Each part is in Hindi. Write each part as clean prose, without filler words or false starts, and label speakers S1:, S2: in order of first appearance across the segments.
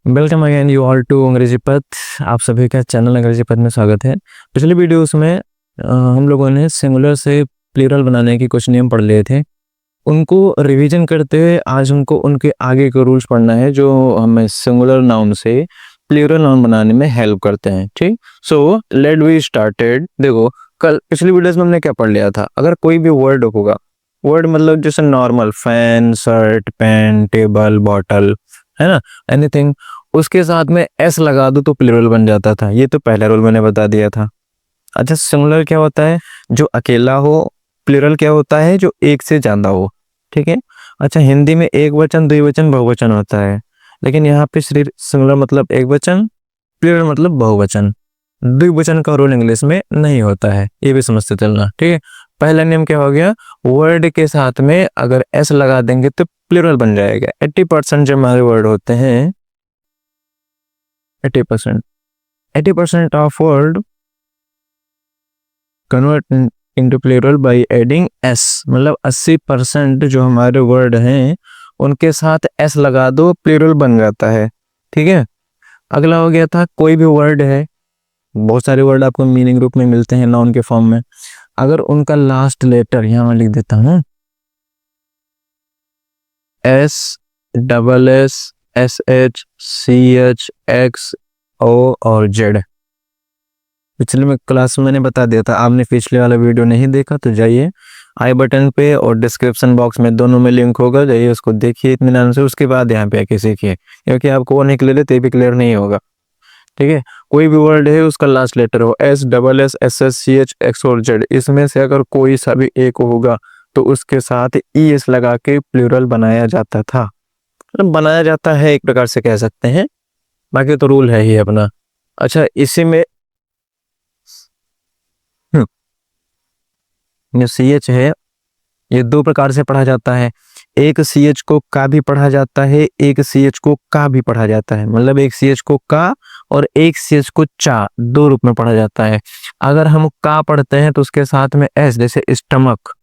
S1: Welcome again you all to अंग्रेजी पद। आप सभी का चैनल अंग्रेजी पद में स्वागत है। पिछले वीडियोस में हम लोगों ने सिंगुलर से प्लूरल बनाने के कुछ नियम पढ़ लिए थे। उनको रिवीजन करते हुए आज हमको उनके आगे के रूल्स पढ़ना है जो हमें सिंगुलर नाउन से प्लूरल नाउन बनाने में हेल्प करते हैं। ठीक, सो लेट वी स्टार्टेड। देखो, कल पिछली वीडियोस में हमने क्या पढ़ लिया था। अगर कोई भी वर्ड होगा, वर्ड मतलब जैसे normal fan, shirt, pen, table, bottle, है ना, एनीथिंग, उसके साथ में एस लगा दो तो प्लूरल बन जाता था। ये तो पहला रूल मैंने बता दिया था। अच्छा, सिंगुलर क्या होता है? जो अकेला हो। प्लूरल क्या होता है? जो एक से ज्यादा हो। ठीक है। अच्छा, हिंदी में एक वचन, द्विवचन, बहुवचन होता है, लेकिन यहाँ पे सिर्फ सिंगुलर मतलब एक वचन, प्लूरल मतलब बहुवचन। द्विवचन का रूल इंग्लिश में नहीं होता है, ये भी समझते चलना। ठीक है। पहला नियम क्या हो गया? वर्ड के साथ में अगर एस लगा देंगे तो प्लूरल बन जाएगा। 80% जो हमारे वर्ड होते हैं, 80% of word convert into plural by adding S. मतलब 80% जो हमारे वर्ड हैं उनके साथ एस लगा दो, प्लूरल बन जाता है। ठीक है। अगला हो गया था, कोई भी वर्ड है, बहुत सारे वर्ड आपको मीनिंग रूप में मिलते हैं नाउन के फॉर्म में। अगर उनका लास्ट लेटर यहां मैं लिख देता हूं, S, double S, S H, C H, X, O और जेड। पिछले में क्लास में मैंने बता दिया था, आपने पिछले वाला वीडियो नहीं देखा तो जाइए आई बटन पे और डिस्क्रिप्शन बॉक्स में, दोनों में लिंक होगा, जाइए उसको देखिए इत्मीनान से, उसके बाद यहाँ पे आके सीखिए, क्योंकि आपको वो नहीं क्लियर है तो भी क्लियर नहीं होगा। ठीक है। कोई भी वर्ड है उसका लास्ट लेटर हो, S, double S, S S, C H, X और जेड, इसमें से अगर कोई सा भी एक होगा तो उसके साथ ई एस लगा के प्लूरल बनाया जाता था। मतलब बनाया जाता है एक प्रकार से कह सकते हैं, बाकी तो रूल है ही अपना। अच्छा, इसी में जो सी एच है ये दो प्रकार से पढ़ा जाता है। एक सी एच को का भी पढ़ा जाता है, एक सी एच को का भी पढ़ा जाता है। मतलब एक सी एच को का और एक सी एच को चा, दो रूप में पढ़ा जाता है। अगर हम का पढ़ते हैं तो उसके साथ में एस, जैसे स्टमक,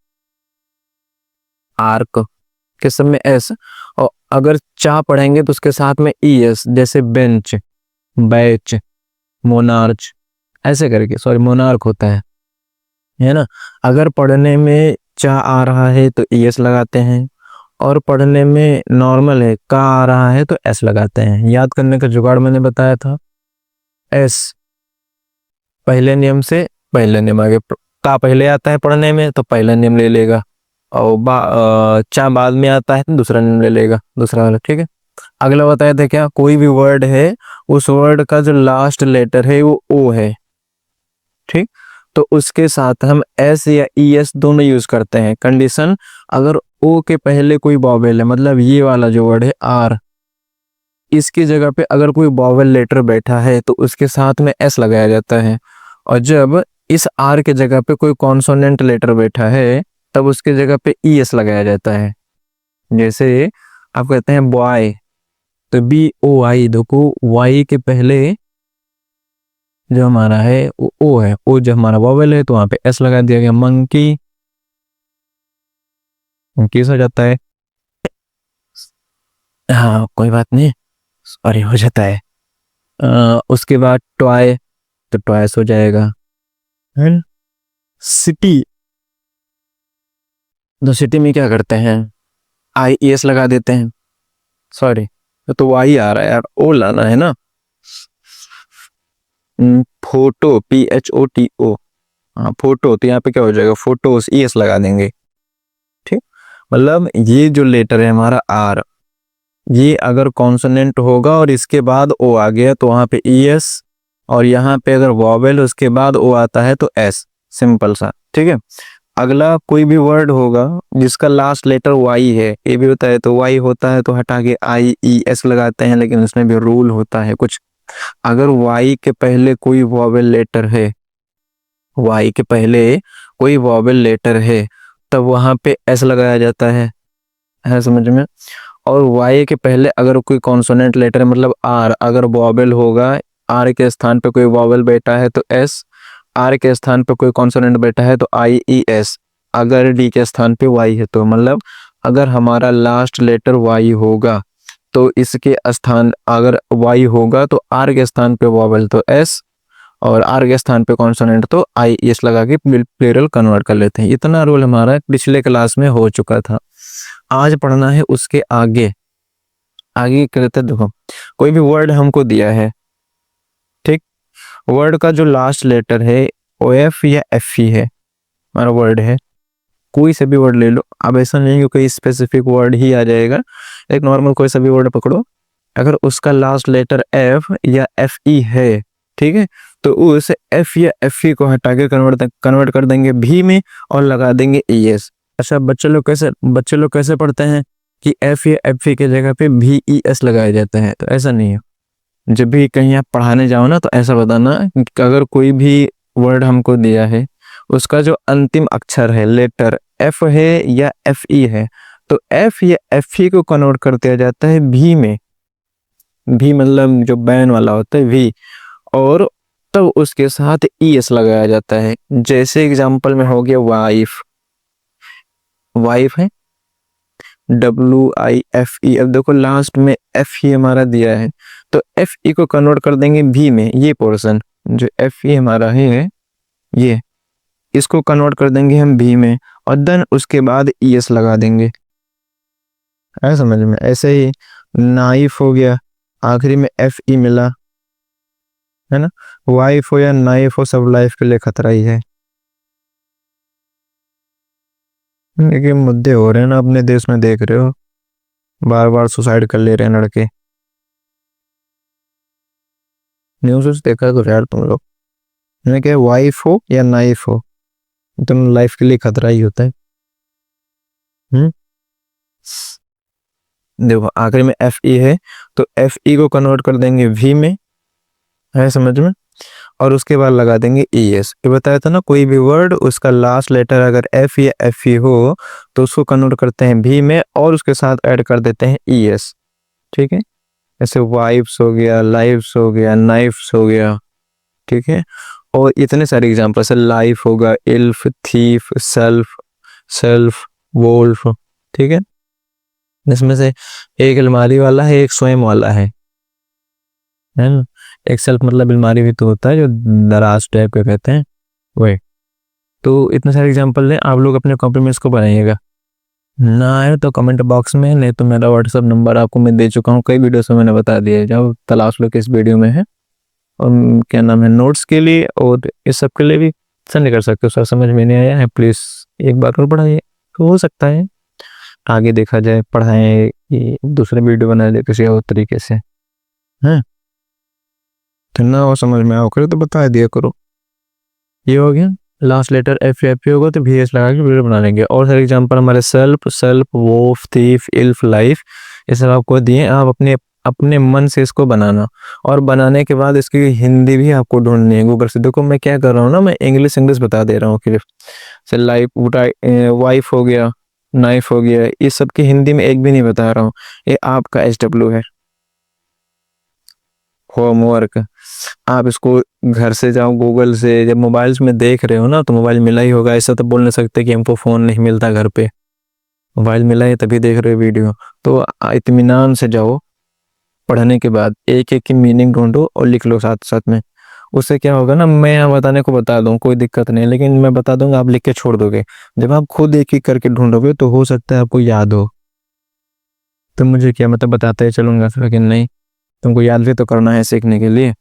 S1: आर्क के सब में एस, और अगर चा पढ़ेंगे तो उसके साथ में ई एस, जैसे बेंच, बैच, मोनार्च, ऐसे करके, सॉरी मोनार्क होता है ना। अगर पढ़ने में चा आ रहा है तो ई एस लगाते हैं, और पढ़ने में नॉर्मल है का आ रहा है तो एस लगाते हैं। याद करने का जुगाड़ मैंने बताया था, एस पहले नियम से पहले नियम आगे, का पहले आता है पढ़ने में तो पहला नियम ले लेगा, और चा बाद में आता है तो दूसरा नियम ले लेगा, दूसरा वाला। ठीक है। अगला बताया था क्या, कोई भी वर्ड है उस वर्ड का जो लास्ट लेटर है वो ओ है। ठीक, तो उसके साथ हम एस या ई एस दोनों यूज करते हैं। कंडीशन, अगर ओ के पहले कोई वॉवेल है, मतलब ये वाला जो वर्ड है आर, इसकी जगह पे अगर कोई वॉवेल लेटर बैठा है तो उसके साथ में एस लगाया जाता है। और जब इस आर के जगह पे कोई कॉन्सोनेंट लेटर बैठा है तब उसके जगह पे ई एस लगाया जाता है। जैसे आप कहते हैं बॉय तो बी ओ आई, देखो वाई के पहले जो हमारा है वो ओ है, ओ जो हमारा वॉवेल है तो वहां पे एस लगा दिया गया। मंकी, किस हो जाता है, हाँ कोई बात नहीं, सॉरी हो जाता है। उसके बाद टॉय तो टॉयस हो जाएगा। सिटी, तो सिटी में क्या करते हैं, आई ई एस लगा देते हैं। सॉरी, तो वाई आ रहा है यार, ओ लाना है ना। Photo, P H O T O, हाँ फोटो, तो यहाँ पे क्या हो जाएगा, फोटोस, ई एस लगा देंगे। ठीक, मतलब ये जो लेटर है हमारा आर, ये अगर कॉन्सोनेंट होगा और इसके बाद ओ आ गया तो वहां पे ई एस, और यहाँ पे अगर वॉवेल उसके बाद ओ आता है तो एस, सिंपल सा। ठीक है। अगला, कोई भी वर्ड होगा जिसका लास्ट लेटर वाई है, ये भी होता है तो वाई होता है तो हटा के आई ई एस लगाते हैं, लेकिन उसमें भी रूल होता है कुछ। अगर वाई के पहले कोई वॉवेल लेटर है, वाई के पहले कोई वॉवेल लेटर है तब वहां पे एस लगाया जाता है समझ में। और वाई के पहले अगर कोई कॉन्सोनेंट लेटर है, मतलब आर, अगर वॉवेल होगा, आर के स्थान पे कोई वॉवेल बैठा है तो एस, आर के स्थान पे कोई कॉन्सोनेंट बैठा है तो आई ई एस, अगर डी के स्थान पे वाई है तो, मतलब अगर हमारा लास्ट लेटर वाई होगा तो इसके स्थान अगर वाई होगा तो आर के स्थान पे वॉवेल तो एस, और आर के स्थान पे कॉन्सोनेंट तो आई एस लगा के प्लूरल कन्वर्ट कर लेते हैं। इतना रूल हमारा पिछले क्लास में हो चुका था। आज पढ़ना है उसके आगे। आगे करते देखो, कोई भी वर्ड हमको दिया है, ठीक, वर्ड का जो लास्ट लेटर है ओ एफ या एफ ई है, हमारा वर्ड है, कोई से भी वर्ड ले लो। अब ऐसा नहीं कि कोई स्पेसिफिक वर्ड ही आ जाएगा, एक नॉर्मल कोई सा भी वर्ड पकड़ो, अगर उसका लास्ट लेटर एफ या एफ ई है, ठीक है, तो उस एफ या एफ ई को हटा के कन्वर्ट कर देंगे भी में और लगा देंगे ई एस। अच्छा, बच्चे लोग कैसे पढ़ते हैं कि एफ या एफ ई के जगह पे भी ई एस लगाया जाता है, तो ऐसा नहीं है। जब भी कहीं आप पढ़ाने जाओ ना, तो ऐसा बताना कि अगर कोई भी वर्ड हमको दिया है, उसका जो अंतिम अक्षर है, लेटर एफ है या एफ ई है, तो एफ या एफ ई को कन्वर्ट कर दिया जाता है भी में। भी मतलब जो बैन वाला होता है वी, और तब उसके साथ ई एस लगाया जाता है। जैसे एग्जांपल में हो गया वाइफ, वाइफ है WIFE। अब देखो लास्ट में एफ ई हमारा दिया है, तो एफ ई को कन्वर्ट कर देंगे भी में, ये पोर्शन जो एफ ई हमारा है, ये इसको कन्वर्ट कर देंगे हम भी में, और देन उसके बाद ई एस लगा देंगे। है समझ में? ऐसे ही नाइफ हो गया, आखिरी में एफ ई मिला, है ना। वाइफ हो या नाइफ हो, सब लाइफ के लिए खतरा ही है। लेकिन मुद्दे हो रहे हैं ना अपने देश में, देख रहे हो, बार बार सुसाइड कर ले रहे हैं लड़के। न्यूज़ देखा तो यार तुम लोग, मैंने क्या, वाइफ हो या नाइफ हो, तुम लाइफ के लिए खतरा ही होता है। देखो आखिरी में एफ ई है, तो एफ ई को कन्वर्ट कर देंगे वी में, है समझ में, और उसके बाद लगा देंगे ई एस। ये बताया था ना, कोई भी वर्ड उसका लास्ट लेटर अगर एफ या एफ ई हो, तो उसको कन्वर्ट करते हैं भी में और उसके साथ ऐड कर देते हैं ई एस, ठीक है। जैसे वाइफ्स हो गया, लाइफ्स हो गया, नाइफ्स हो गया, ठीक है। और इतने सारे एग्जाम्पल है, लाइफ होगा, इल्फ, थीफ, सेल्फ, सेल्फ, वोल्फ, ठीक है। इसमें से एक अलमारी वाला है, एक स्वयं वाला है ना। एक सेल्फ मतलब अलमारी भी तो होता है जो दराज टाइप के कहते हैं, वही। तो इतने सारे एग्जाम्पल हैं, आप लोग अपने कॉपी में इसको बनाइएगा। ना आए तो कमेंट बॉक्स में, नहीं तो मेरा व्हाट्सअप नंबर आपको मैं दे चुका हूँ, कई वीडियो से मैंने बता दिया है, जाओ तलाश लो किस वीडियो में है। और क्या नाम है, नोट्स के लिए और इस सब के लिए भी सेंड कर सकते हो। सर समझ में नहीं आया है, प्लीज़ एक बार और पढ़ाइए, तो हो सकता है आगे देखा जाए, पढ़ाएं कि दूसरे वीडियो बना दे किसी और तरीके से, हैं तो ना हो समझ में आओ करे तो बता दिया करो। ये हो गया, लास्ट लेटर एफ एफ होगा तो भी एस लगा के वीडियो बना लेंगे। और सारे एग्जांपल हमारे सेल्फ, वोफ, थीफ, इल्फ, लाइफ, ये सब आपको दिए, आप अपने अपने मन से इसको बनाना, और बनाने के बाद इसकी हिंदी भी आपको ढूंढनी है गूगल से। देखो मैं क्या कर रहा हूँ ना, मैं इंग्लिश बता दे रहा हूँ सिर्फ। से लाइफ, वाइफ हो गया, नाइफ हो गया, ये सब की हिंदी में एक भी नहीं बता रहा हूँ, ये आपका SW है, होमवर्क। आप इसको घर से जाओ गूगल से, जब मोबाइल्स में देख रहे हो ना, तो मोबाइल मिला ही होगा, ऐसा तो बोल नहीं सकते कि हमको फ़ोन नहीं मिलता घर पे, मोबाइल मिला है तभी देख रहे हो वीडियो। तो इत्मीनान से जाओ, पढ़ने के बाद एक एक की मीनिंग ढूंढो और लिख लो साथ साथ में। उससे क्या होगा ना, मैं यहाँ बताने को बता दूँ कोई दिक्कत नहीं, लेकिन मैं बता दूंगा, आप लिख के छोड़ दोगे। जब आप खुद एक एक करके ढूंढोगे तो हो सकता है आपको याद हो, तो मुझे क्या मतलब बताते चलूंगा, लेकिन नहीं, तुमको याद भी तो करना है सीखने के लिए।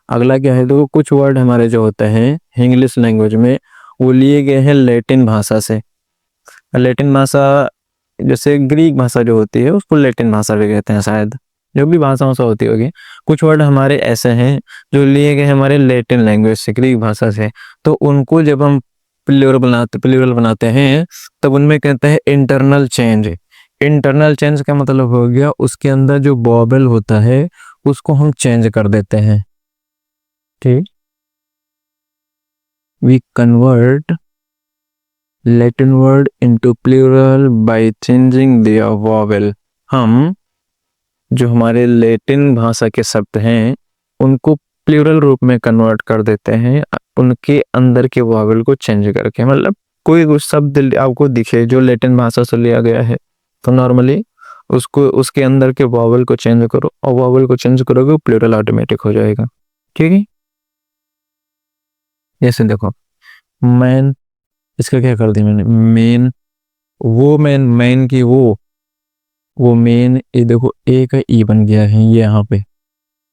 S1: अगला क्या है, तो कुछ वर्ड हमारे जो होते हैं इंग्लिश लैंग्वेज में, वो लिए गए हैं लैटिन भाषा से। लैटिन भाषा जैसे ग्रीक भाषा जो होती है उसको लैटिन भाषा भी कहते हैं शायद, जो भी भाषाओं से होती होगी। कुछ वर्ड हमारे ऐसे हैं जो लिए गए हमारे लैटिन लैंग्वेज से, ग्रीक भाषा से, तो उनको जब हम प्लूरल बनाते हैं तब उनमें कहते हैं इंटरनल चेंज। इंटरनल चेंज का मतलब हो गया उसके अंदर जो वॉवेल होता है उसको हम चेंज कर देते हैं, ठीक। We convert Latin word into plural by changing their vowel. हम जो हमारे लैटिन भाषा के शब्द हैं उनको प्लूरल रूप में कन्वर्ट कर देते हैं, उनके अंदर के वॉवेल को चेंज करके। मतलब कोई शब्द आपको दिखे जो लैटिन भाषा से लिया गया है, तो नॉर्मली उसको उसके अंदर के वॉवल को चेंज करो, और वॉवल को चेंज करोगे प्लूरल ऑटोमेटिक हो जाएगा। ठीक है, जैसे देखो मैन, इसका क्या कर दिया मैंने, मेन, वो मैन, मैन की वो मेन, ये देखो ए का ई बन गया है ये यहाँ पे,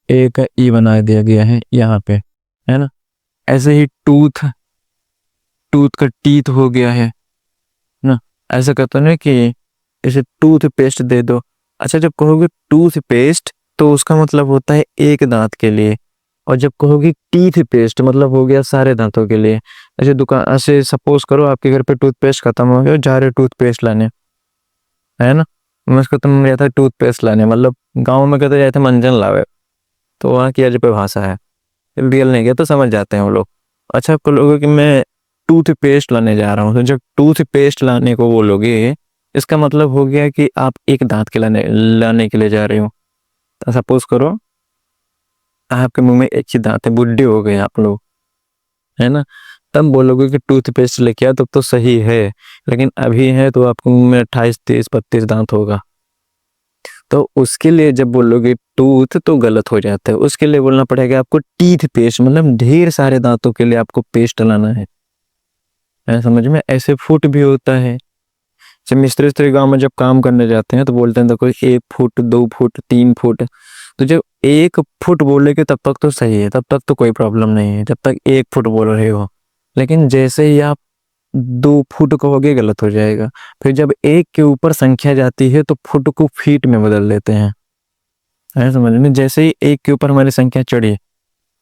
S1: ए का ई बना दिया गया है यहाँ पे, है ना। ऐसे ही टूथ, टूथ का टीथ हो गया है ना। ऐसा कहते हैं ना कि इसे टूथ पेस्ट दे दो। अच्छा, जब कहोगे टूथ पेस्ट तो उसका मतलब होता है एक दांत के लिए, और जब कहोगे टीथ पेस्ट मतलब हो गया सारे दांतों के लिए। ऐसे दुकान, ऐसे सपोज करो आपके घर पे टूथपेस्ट खत्म हो गया, जा रहे टूथपेस्ट लाने, है ना। मैं उसको तुम गया था टूथपेस्ट लाने, मतलब गाँव में कहते जाते मंजन लावे, तो वहाँ की अजब भाषा है, रियल नहीं गया तो समझ जाते हैं वो लोग। अच्छा, आपको लोगों कि मैं टूथपेस्ट लाने जा रहा हूँ, तो जब टूथपेस्ट लाने को बोलोगे इसका मतलब हो गया कि आप एक दांत के लाने लाने के लिए जा रहे हो। तो सपोज करो आपके मुंह में एक ही दांत है, बुढ़े हो गए आप लोग, है ना, तब बोलोगे कि टूथपेस्ट लेके आओ तब तो सही है। लेकिन अभी है तो आपके मुंह में 28, 30, 32 दांत होगा, तो उसके लिए जब बोलोगे टूथ तो गलत हो जाता है। उसके लिए बोलना पड़ेगा आपको टीथ पेस्ट, मतलब ढेर सारे दांतों के लिए आपको पेस्ट लाना है समझ में। ऐसे फुट भी होता है, जब मिस्त्री स्त्री गांव में जब काम करने जाते हैं तो बोलते हैं देखो 1 फुट, 2 फुट, 3 फुट। तो जब 1 फुट बोलेगे तब तक तो सही है, तब तक तो कोई प्रॉब्लम नहीं है, जब तक 1 फुट बोल रहे हो। लेकिन जैसे ही आप 2 फुट कहोगे गलत हो जाएगा। फिर जब एक के ऊपर संख्या जाती है तो फुट को फीट में बदल देते हैं, है समझ में। जैसे ही एक के ऊपर हमारी संख्या चढ़ी,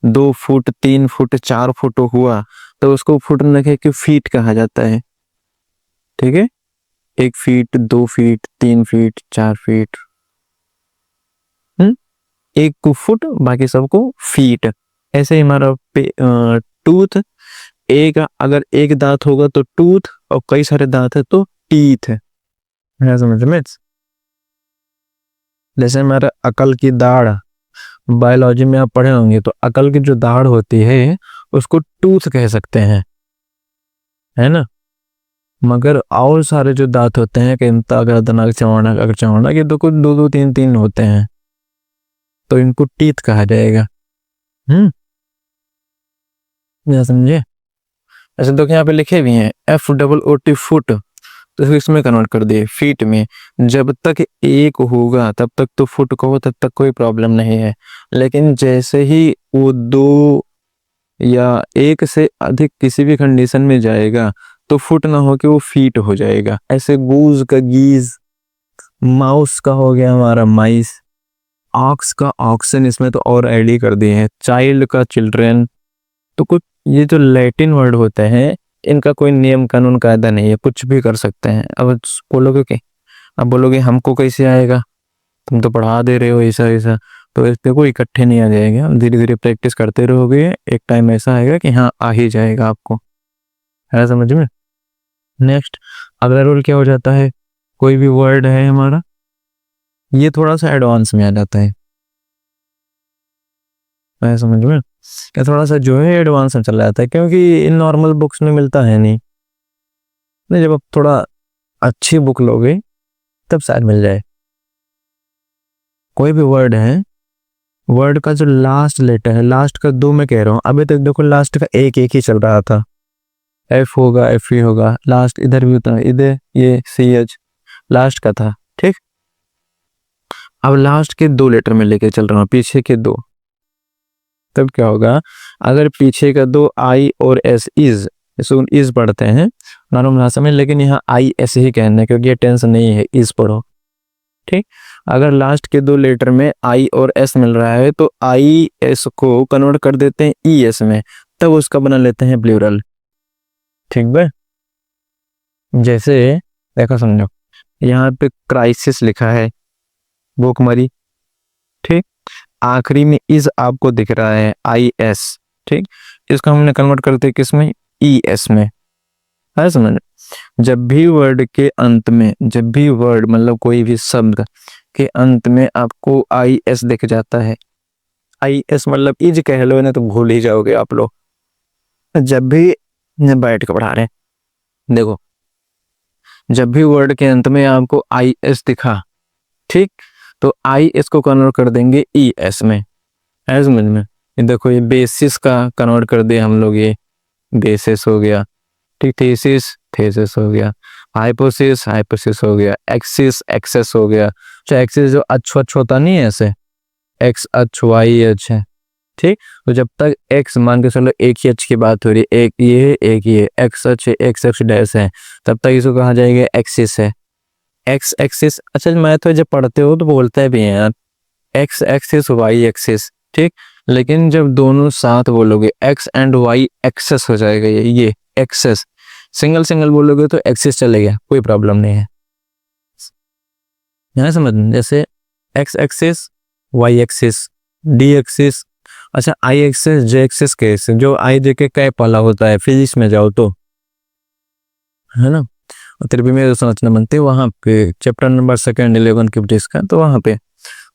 S1: 2 फुट, 3 फुट, 4 फुट हुआ, तो उसको फुट न कह के फीट कहा जाता है। ठीक है, 1 फीट, 2 फीट, 3 फीट, 4 फीट, एक को फुट, बाकी सबको फीट। ऐसे ही हमारा टूथ, एक अगर एक दांत होगा तो टूथ, और कई सारे दांत है तो टीथ है समझ में। जैसे हमारा अकल की दाढ़, बायोलॉजी में आप पढ़े होंगे, तो अकल की जो दाढ़ होती है उसको टूथ कह सकते हैं, है ना। मगर और सारे जो दांत होते हैं, किंता, गर्दन, चौड़क, अगर चौड़क, ये तो कुछ दो दो तीन तीन होते हैं, तो इनको टीथ कहा जाएगा। क्या समझे। ऐसे तो यहाँ पे लिखे भी हैं FOOT फुट, तो इसमें कन्वर्ट कर दिए फीट में। जब तक एक होगा तब तक तो फुट कहो, तब तक कोई प्रॉब्लम नहीं है। लेकिन जैसे ही वो 2 या 1 से अधिक किसी भी कंडीशन में जाएगा तो फुट ना हो के वो फीट हो जाएगा। ऐसे गूज का गीज, माउस का हो गया हमारा माइस, ऑक्स का ऑक्सन, इसमें तो और ऐड ही कर दिए हैं, चाइल्ड का चिल्ड्रन। तो कुछ ये जो लैटिन वर्ड होते हैं इनका कोई नियम कानून कायदा नहीं है, कुछ भी कर सकते हैं। अब बोलोगे कि, अब बोलोगे हमको कैसे आएगा, तुम तो पढ़ा दे रहे हो ऐसा ऐसा, तो इस पे कोई इकट्ठे नहीं आ जाएगा, धीरे धीरे प्रैक्टिस करते रहोगे, एक टाइम ऐसा आएगा कि हाँ आ ही जाएगा आपको, है समझ में। नेक्स्ट अगला रूल क्या हो जाता है, कोई भी वर्ड है हमारा, ये थोड़ा सा एडवांस में आ जाता है समझ में, क्या थोड़ा सा जो है एडवांस में चला जाता है, क्योंकि इन नॉर्मल बुक्स में मिलता है नहीं। जब आप थोड़ा अच्छी बुक लोगे तब शायद मिल जाए। कोई भी वर्ड है, वर्ड का जो लास्ट लेटर है, लास्ट का 2 मैं कह रहा हूँ, अभी तक देखो लास्ट का एक एक ही चल रहा था, एफ होगा, एफ ही होगा, लास्ट इधर भी होता है, इधर ये CH लास्ट का था। ठीक, अब लास्ट के 2 लेटर में लेके चल रहा हूँ, पीछे के 2, तब क्या होगा, अगर पीछे का 2 I और S इज, इज पढ़ते हैं नॉर्मल भाषा में, लेकिन यहाँ IS ही कहना है क्योंकि ये टेंस नहीं है, इज पढ़ो। ठीक, अगर लास्ट के 2 लेटर में I और S मिल रहा है तो IS को कन्वर्ट कर देते हैं ES में, तब उसका बना लेते हैं प्लूरल। ठीक है, जैसे देखो समझो, यहाँ पे क्राइसिस लिखा है, भूखमरी। ठीक, आखिरी में इज आपको दिख रहा है IS। ठीक, इसको हमने कन्वर्ट करते किस में, ES में, है समझ। जब भी वर्ड के अंत में, जब भी वर्ड मतलब कोई भी शब्द के अंत में आपको IS दिख जाता है, IS मतलब इज कह लो ना, तो भूल ही जाओगे आप लोग। जब भी बैठ के पढ़ा रहे हैं, देखो जब भी वर्ड के अंत में आपको IS दिखा ठीक, तो आई इसको कन्वर्ट कर देंगे ई एस में, है समझ में। ये देखो ये बेसिस का कन्वर्ट कर दिया हम लोग, ये बेसिस हो गया, ठीक, थीसिस थीसिस हो गया, हाइपोसिस हाइपोसिस हो गया, एक्सिस एक्सेस हो गया। अच्छा एक्सिस जो अक्ष अक्ष होता नहीं है ऐसे, एक्स अक्ष वाई अक्ष है, ठीक। तो जब तक एक्स मान के चलो एक ही अक्ष की बात हो रही है, एक ये है एक ये एक्स अक्ष एक्स अक्ष डैश है, तब तक इसको कहा जाएगा एक्सिस है, एक्स एक्सिस। अच्छा मैं तो जब पढ़ते हो तो बोलते भी हैं यार एक्स एक्सिस वाई एक्सिस, ठीक, लेकिन जब दोनों साथ बोलोगे एक्स एंड वाई एक्सेस हो जाएगा, ये एक्सेस, सिंगल सिंगल बोलोगे तो एक्सिस चलेगा, कोई प्रॉब्लम नहीं है, यहाँ समझ। जैसे X axis Y axis D axis. अच्छा I axis J axis K axis, जो आई जे के कैप वाला होता है फिजिक्स में जाओ तो, है ना, त्रिपी में समझना बनते वहाँ पे चैप्टर नंबर 2 11 की फिजिक्स का, तो वहाँ पे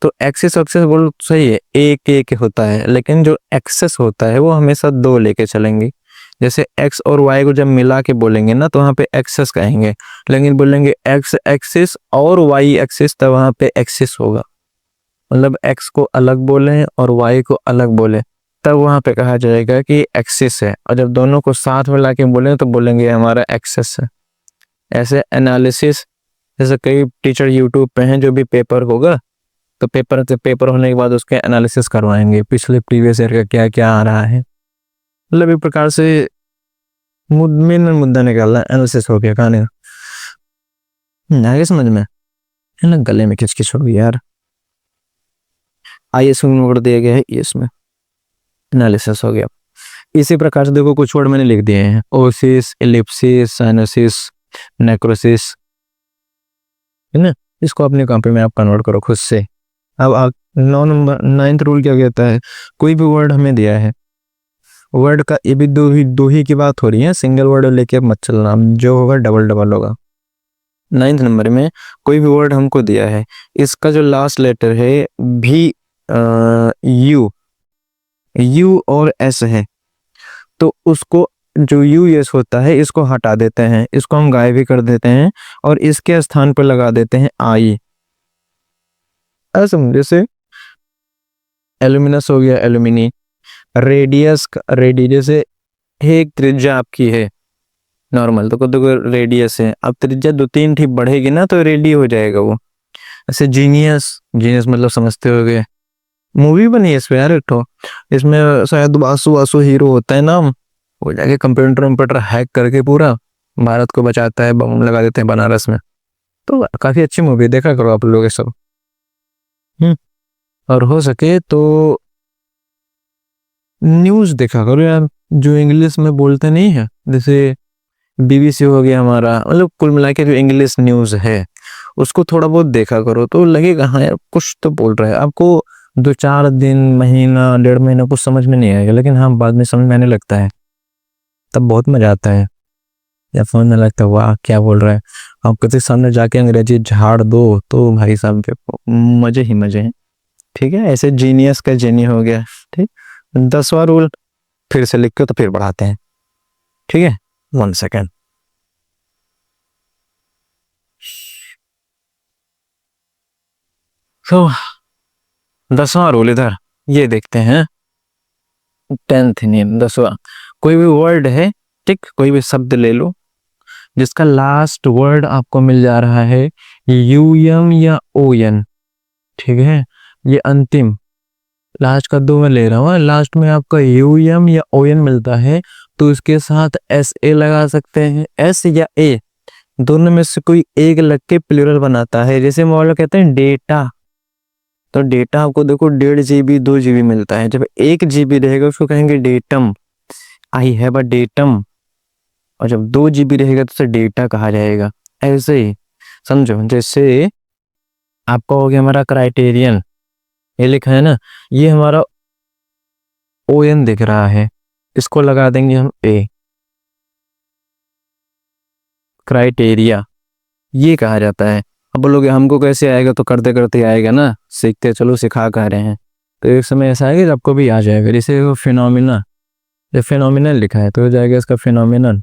S1: तो एक्सिस एक्सेस बोल सही है, एक होता है, लेकिन जो एक्सेस होता है वो हमेशा दो लेके चलेंगे। जैसे एक्स और वाई को जब मिला के बोलेंगे ना तो वहाँ पे एक्सेस कहेंगे, लेकिन बोलेंगे एक्स एक्सिस और वाई एक्सिस तब वहाँ पे एक्सिस होगा, मतलब एक्स को अलग बोले और वाई को अलग बोले तब वहाँ पे कहा जाएगा कि एक्सिस है, और जब दोनों को साथ मिला के बोले तो बोलेंगे हमारा एक्सेस है। ऐसे एनालिसिस, जैसे कई टीचर यूट्यूब पे हैं जो भी पेपर होगा तो पेपर होने के बाद उसके एनालिसिस करवाएंगे, पिछले प्रीवियस ईयर का क्या क्या आ रहा है, मतलब एक प्रकार से मेन मुद्दा निकालना, एनालिसिस हो गया कहानी। आगे समझ में है ना, गले में खिचखिच हो गई यार। आई एस में दिया गया है, इसमें एनालिसिस हो गया। इसी प्रकार से देखो कुछ वर्ड मैंने लिख दिए हैं, ओसिस एलिप्सिस साइनोसिस नेक्रोसिस, है ना, इसको अपने कॉपी में आप कन्वर्ट करो खुद से। अब 9th रूल क्या कहता है, कोई भी वर्ड हमें दिया है, वर्ड का ये भी दो ही की बात हो रही है, सिंगल वर्ड लेके मत चलना, जो होगा डबल डबल होगा। 9th नंबर में कोई भी वर्ड हमको दिया है, इसका जो लास्ट लेटर है भी यू और एस है, तो उसको जो यू एस होता है इसको हटा देते हैं, इसको हम गायब भी कर देते हैं और इसके स्थान पर लगा देते हैं आई। जैसे एल्यूमिनस हो गया एल्यूमिनी, रेडियस जैसे एक त्रिज्या आपकी है नॉर्मल, तो देखो रेडियस है, अब त्रिज्या 2-3 ठीक बढ़ेगी ना तो रेडी हो जाएगा वो। ऐसे जीनियस मतलब समझते हो गए, मूवी बनी है इस पे यार एक ठो, इसमें शायद वासु वासु हीरो होता है ना, वो जाके कंप्यूटर हैक करके पूरा भारत को बचाता है, बम लगा देते हैं बनारस में, तो काफी अच्छी मूवी, देखा करो आप लोग ये सब। और हो सके तो न्यूज देखा करो यार, जो इंग्लिश में बोलते नहीं है, जैसे बीबीसी हो गया हमारा, मतलब कुल मिला के जो इंग्लिश न्यूज है उसको थोड़ा बहुत देखा करो तो लगेगा हाँ यार कुछ तो बोल रहा है। आपको 2-4 दिन महीना 1.5 महीना कुछ समझ में नहीं आएगा, लेकिन हाँ बाद में समझ में आने लगता है, तब बहुत मजा आता है, या समझ में लगता है वाह क्या बोल रहा है। आप किसी सामने जाके अंग्रेजी झाड़ दो तो भाई साहब मजे ही मजे हैं, ठीक है। ऐसे जीनियस का जेनी हो गया, ठीक। 10वां रूल फिर से लिख के तो फिर बढ़ाते हैं, ठीक है, 1 सेकेंड। तो 10वां रूल इधर ये देखते हैं, 10th नहीं 10वां, कोई भी वर्ड है, ठीक, कोई भी शब्द ले लो जिसका लास्ट वर्ड आपको मिल जा रहा है यूएम या ओएन, ठीक है, ये अंतिम लास्ट का 2 मैं ले रहा हूँ, लास्ट में आपका यूएम या ओएन मिलता है तो इसके साथ एस ए लगा सकते हैं, एस या ए दोनों में से कोई एक लग के प्लूरल बनाता है। जैसे मान लो कहते हैं डेटा, तो डेटा आपको देखो 1.5 GB 2 GB मिलता है, जब 1 GB रहेगा उसको कहेंगे datum, I have a datum, और जब 2 GB रहेगा तो उसे डेटा कहा जाएगा। ऐसे ही समझो, जैसे आपका हो गया हमारा क्राइटेरियन, ये लिखा है ना, ये हमारा ओ एन दिख रहा है, इसको लगा देंगे हम ए, क्राइटेरिया ये कहा जाता है। अब बोलोगे हमको कैसे आएगा, तो करते करते आएगा ना, सीखते चलो सिखा कह रहे हैं, तो एक समय ऐसा आएगा आपको भी आ जाएगा। जैसे वो फिनोमिना, जब फिनोमिनल लिखा है तो हो जाएगा इसका फिनोमिनल,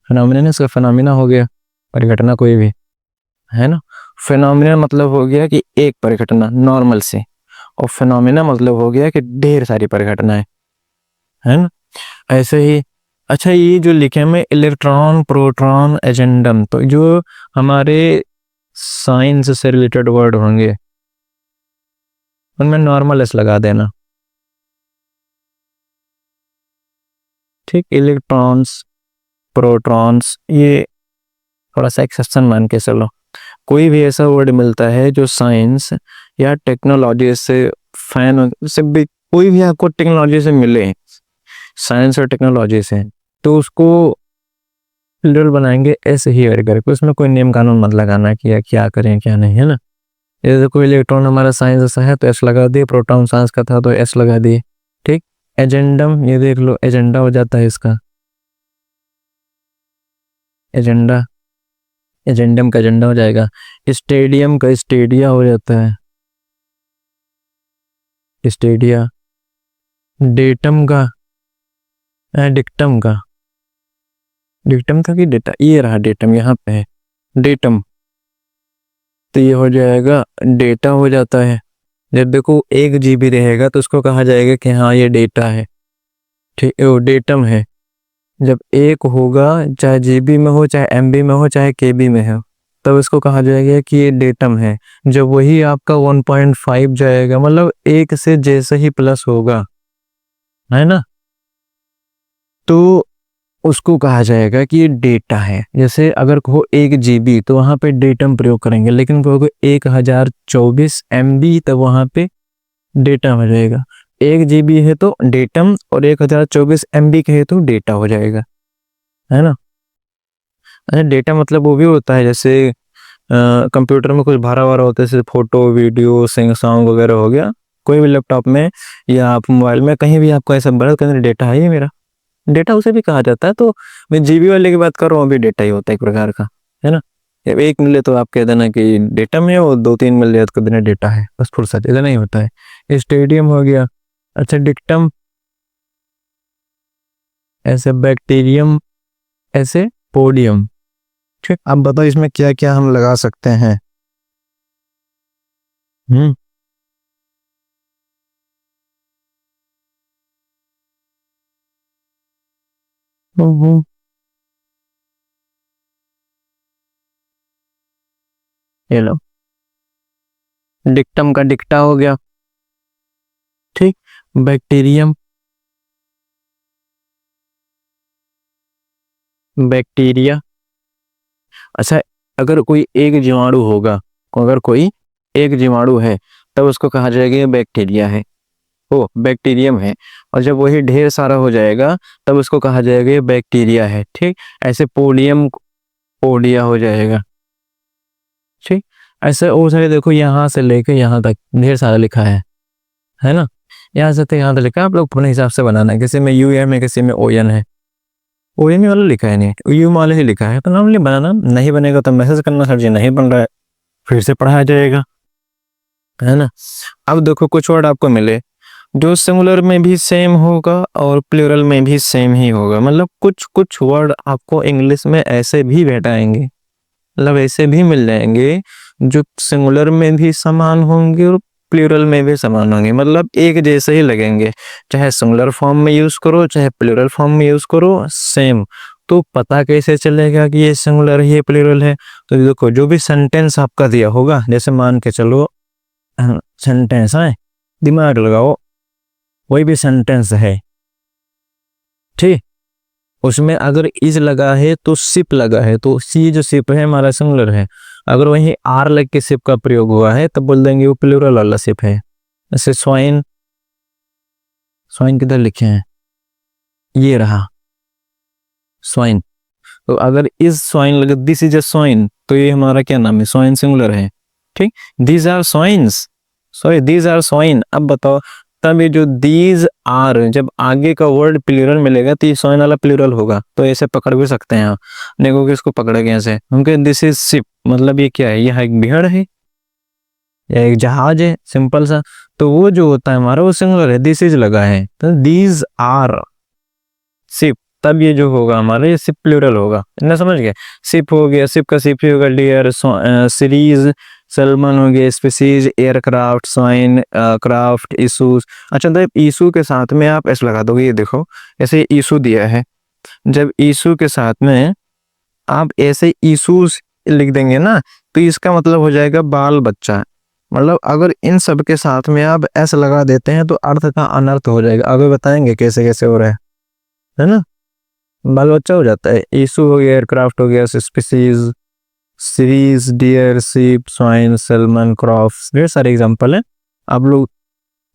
S1: फिनोमिनन इसका फिनोमिना हो गया, परिघटना कोई भी, है ना। फिनोमिना मतलब हो गया कि एक परिघटना नॉर्मल से, और फिनोमिना मतलब हो गया कि ढेर सारी परिघटनाएं, है ना। ऐसे ही अच्छा, ये जो लिखे में इलेक्ट्रॉन, प्रोटॉन, एजेंडम, तो जो हमारे साइंस से रिलेटेड वर्ड होंगे उनमें नॉर्मल एस लगा देना, ठीक। इलेक्ट्रॉन्स, प्रोटॉन्स, ये थोड़ा सा एक्सेप्शन मान के चलो। कोई भी ऐसा वर्ड मिलता है जो साइंस या टेक्नोलॉजी से से भी, कोई भी आपको टेक्नोलॉजी से मिले, साइंस और टेक्नोलॉजी से, तो उसको प्लूरल बनाएंगे ऐसे ही करके, उसमें कोई नियम कानून मत लगाना कि क्या करें क्या नहीं, है ना। जैसे कोई इलेक्ट्रॉन हमारा साइंस का है तो एस लगा दिए, प्रोटॉन साइंस का था तो एस लगा दिए, ठीक। एजेंडम, ये देख लो एजेंडा हो जाता है इसका, एजेंडा, एजेंडम का एजेंडा हो जाएगा। स्टेडियम का स्टेडिया हो जाता है, स्टेडिया। डेटम का डिक्टम का, डिक्टम था कि डेटा, ये रहा डेटम, यहाँ पे है डेटम, तो ये हो जाएगा डेटा हो जाता है। जब देखो 1 GB रहेगा तो उसको कहा जाएगा कि हाँ ये डेटा है, ठीक, वो डेटम है। जब एक होगा, चाहे GB में हो, चाहे MB में हो, चाहे KB में हो, तब इसको कहा जाएगा कि ये डेटम है। जब वही आपका 1.5 जाएगा, मतलब एक से जैसे ही प्लस होगा, है ना, तो उसको कहा जाएगा कि ये डेटा है। जैसे अगर कहो 1 GB तो वहां पे डेटम प्रयोग करेंगे, लेकिन कहोगे 1024 MB तब वहां पे डेटा हो जाएगा। 1 GB है तो डेटम, और 1024 MB के है तो डेटा हो जाएगा, है ना। अच्छा, डेटा मतलब वो भी होता है जैसे कंप्यूटर में कुछ भरा हुआ होता है, जैसे फोटो, वीडियो, सिंग सॉन्ग वगैरह हो गया। कोई भी लैपटॉप में या आप मोबाइल में कहीं भी आपको ऐसा बड़ा कहते डेटा है, ये मेरा डेटा उसे भी कहा जाता है। तो मैं GB वाले की बात कर रहा हूँ, अभी डेटा ही होता है एक प्रकार का, है ना। जब एक मिले तो आप कह देना कि डेटा में, वो 2-3 मिल जाए तो कह देना डेटा है, बस फुर्सत, इतना ही होता है। स्टेडियम हो गया। अच्छा, डिक्टम, ऐसे बैक्टीरियम, ऐसे पोडियम, ठीक। अब बताओ इसमें क्या क्या हम लगा सकते हैं। हम्म हम्म, ये लो, डिक्टम का डिक्टा हो गया, ठीक। Bacterium, bacteria. अच्छा, अगर कोई एक जीवाणु होगा, अगर कोई एक जीवाणु है, तब उसको कहा जाएगा ये बैक्टीरिया है, ओ बैक्टीरियम है। और जब वही ढेर सारा हो जाएगा तब उसको कहा जाएगा ये बैक्टीरिया है, ठीक। ऐसे पोडियम, पोडिया हो जाएगा, ठीक। ऐसे और सारे देखो, यहाँ से लेके यहाँ तक ढेर सारा लिखा है ना। यहाँ से तो यहाँ तक लिखा है, आप लोग अपने हिसाब से बनाना है। किसी में UN है, किसी में ON है, ON वाला लिखा है नहीं, यू वाले ही लिखा है, तो नाम नहीं बनाना। नहीं बनेगा तो मैसेज करना, सर जी नहीं बन रहा है, फिर से पढ़ाया जाएगा, है ना। अब देखो कुछ वर्ड आपको मिले जो सिंगुलर में भी सेम होगा और प्लूरल में भी सेम ही होगा, मतलब कुछ कुछ वर्ड आपको इंग्लिश में ऐसे भी भेटाएंगे, मतलब ऐसे भी मिल जाएंगे जो सिंगुलर में भी समान होंगे और प्लूरल में भी समान होंगे, मतलब एक जैसे ही लगेंगे। चाहे सिंगुलर फॉर्म में यूज करो, चाहे प्लूरल फॉर्म में यूज करो, सेम। तो पता कैसे चलेगा कि ये सिंगुलर है ये प्लूरल है। तो देखो, जो भी सेंटेंस आपका दिया होगा, जैसे मान के चलो सेंटेंस है, दिमाग लगाओ, कोई भी सेंटेंस है, ठीक, उसमें अगर इज लगा है तो सिप लगा है, तो सी जो सिप है हमारा सिंगुलर है। अगर वहीं आर लग के सिप का प्रयोग हुआ है तब बोल देंगे वो प्लूरल वाला सिप है। जैसे स्वाइन, स्वाइन किधर लिखे हैं, ये रहा स्वाइन। तो अगर इज स्वाइन लगे, दिस इज अ स्वाइन, तो ये हमारा क्या नाम है, स्वाइन सिंगुलर है, ठीक। These are swines, sorry these are swine. अब बताओ, तब ये जो दीज आर, जब आगे का वर्ड प्लूरल मिलेगा तो ये स्वाइन वाला प्लूरल होगा, तो ऐसे पकड़ भी सकते हैं आप। देखो कि इसको पकड़ेंगे ऐसे, क्योंकि दिस इज शिप, मतलब ये क्या है, यह एक भेड़ है या एक जहाज है, सिंपल सा। तो वो जो होता है हमारा वो सिंगुलर है, दिस इज लगा है, तो दीज आर शिप, तब ये जो होगा हमारा ये सिप प्लूरल होगा। इतना समझ गए? सिप हो गया, सिप का सिप ही होगा डियर, सीरीज सलमन हो गया, species aircraft, swine craft, issues. अच्छा जब इशू के साथ में आप ऐसे लगा दोगे, ये देखो ऐसे इशू दिया है, जब इशू के साथ में आप ऐसे इशूज लिख देंगे ना तो इसका मतलब हो जाएगा बाल बच्चा। मतलब अगर इन सब के साथ में आप ऐसे लगा देते हैं तो अर्थ का अनर्थ हो जाएगा। आगे बताएंगे कैसे कैसे हो रहा है ना। बाल बच्चा हो जाता है, इशू हो गया, एयरक्राफ्ट हो गया, स्पीसीज, सीरीज डियर, सीप, स्वाइन, सलमन, क्रॉफ्ट, ढेर सारे एग्जांपल हैं। आप लोग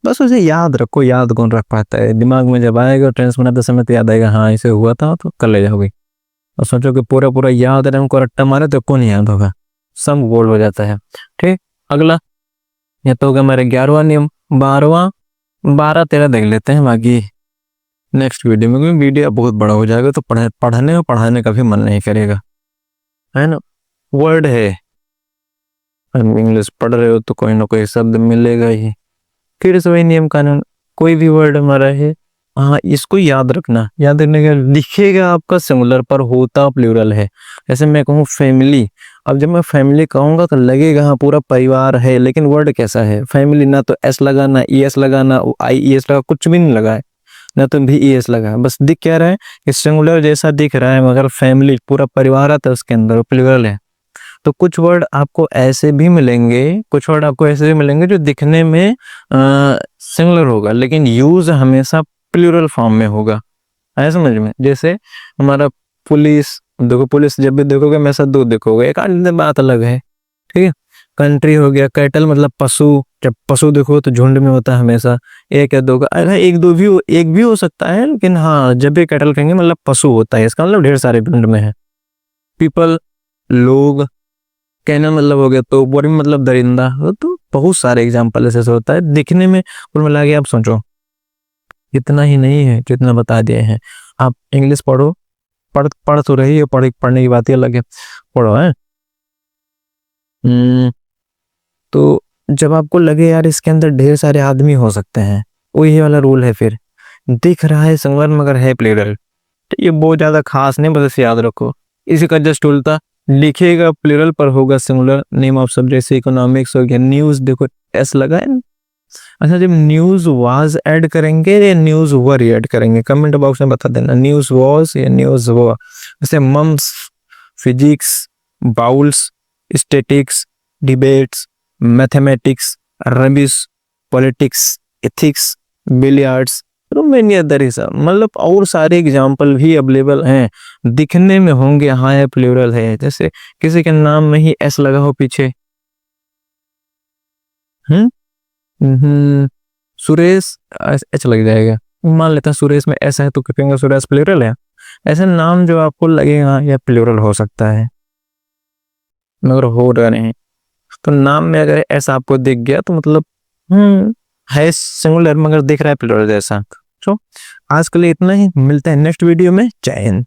S1: बस उसे याद रखो, याद कौन रख पाता है, दिमाग में जब आएगा टेंस बनाते समय तो याद आएगा, हाँ इसे हुआ था तो कर ले जाओगे। और सोचो कि पूरा पूरा याद है, हमको रट्टा मारे तो कौन याद होगा, सब बोल हो जाता है। ठीक, अगला ये तो होगा मेरे 11वां नियम। 12वां, 12-13 देख लेते हैं बाकी नेक्स्ट वीडियो में, क्योंकि वीडियो बहुत बड़ा हो जाएगा तो पढ़ने और पढ़ाने का भी मन नहीं करेगा, है ना। वर्ड है, इंग्लिश पढ़ रहे हो तो कोई ना कोई शब्द मिलेगा ही। फिर से वही नियम कानून, कोई भी वर्ड हमारा है, हाँ इसको याद रखना, याद रखने का लिखेगा आपका सिंगुलर पर होता प्लूरल है। जैसे मैं कहूँ फैमिली, अब जब मैं फैमिली कहूंगा तो लगेगा हाँ पूरा परिवार है, लेकिन वर्ड कैसा है फैमिली, ना तो एस लगा, ना ई एस लगा, ना आई ई एस लगा, कुछ भी नहीं लगा है, ना तो भी ई एस लगा है, बस दिख क्या रहा है कि सिंगुलर जैसा दिख रहा है, मगर फैमिली पूरा परिवार आता है उसके अंदर, प्लूरल है। तो कुछ वर्ड आपको ऐसे भी मिलेंगे, कुछ वर्ड आपको ऐसे भी मिलेंगे जो दिखने में सिंगुलर होगा लेकिन यूज हमेशा प्लूरल फॉर्म में होगा, है समझ में। जैसे हमारा पुलिस, देखो पुलिस जब भी देखोगे हमेशा दो देखोगे, एक बात अलग है, ठीक है। कंट्री हो गया, कैटल मतलब पशु, जब पशु देखो तो झुंड में होता है हमेशा, एक या दो का, अरे एक दो भी एक भी हो सकता है, लेकिन हाँ जब भी कैटल कहेंगे मतलब पशु होता है, इसका मतलब ढेर सारे झुंड में है। पीपल लोग, कहना मतलब हो गया, तो बोरिंग मतलब दरिंदा, तो बहुत सारे एग्जाम्पल ऐसे होता है दिखने में। कुल मिला के आप सोचो इतना ही नहीं है जितना बता दिए हैं। आप इंग्लिश पढ़ो, पढ़ तो रही है, पढ़ने की बात ही अलग है, पढ़ो है। तो जब आपको लगे यार इसके अंदर ढेर सारे आदमी हो सकते हैं, वही वाला रूल है, फिर दिख रहा है सिंगुलर मगर है प्लूरल, तो ये बहुत ज्यादा खास नहीं, बस याद रखो। इसी का जस्ट उल्टा लिखेगा प्लूरल पर होगा सिंगुलर। नेम ऑफ सब्जेक्ट जैसे इकोनॉमिक्स हो गया, न्यूज देखो एस लगा है। अच्छा जब न्यूज वाज ऐड करेंगे या न्यूज वर ऐड करेंगे, कमेंट बॉक्स में बता देना, न्यूज वाज या न्यूज वर। जैसे mumps, physics, bowls, statics, debates, mathematics, rubbish, politics, ethics, billiards, Romania दरिसा, मतलब और सारे एग्जाम्पल भी अवेलेबल हैं, दिखने में होंगे हाँ ये प्लूरल है। जैसे किसी के नाम में ही एस लगा हो पीछे, सुरेश एच लग जाएगा, मान लेते हैं सुरेश में एस है तो कहेंगे सुरेश प्लूरल है। ऐसे नाम जो आपको लगेगा या प्लूरल हो सकता है मगर हो रहा नहीं, तो नाम में अगर ऐसा आपको दिख गया तो मतलब है सिंगुलर मगर दिख रहा है प्लूरल जैसा। तो आज के लिए इतना ही, मिलते हैं नेक्स्ट वीडियो में, जय हिंद।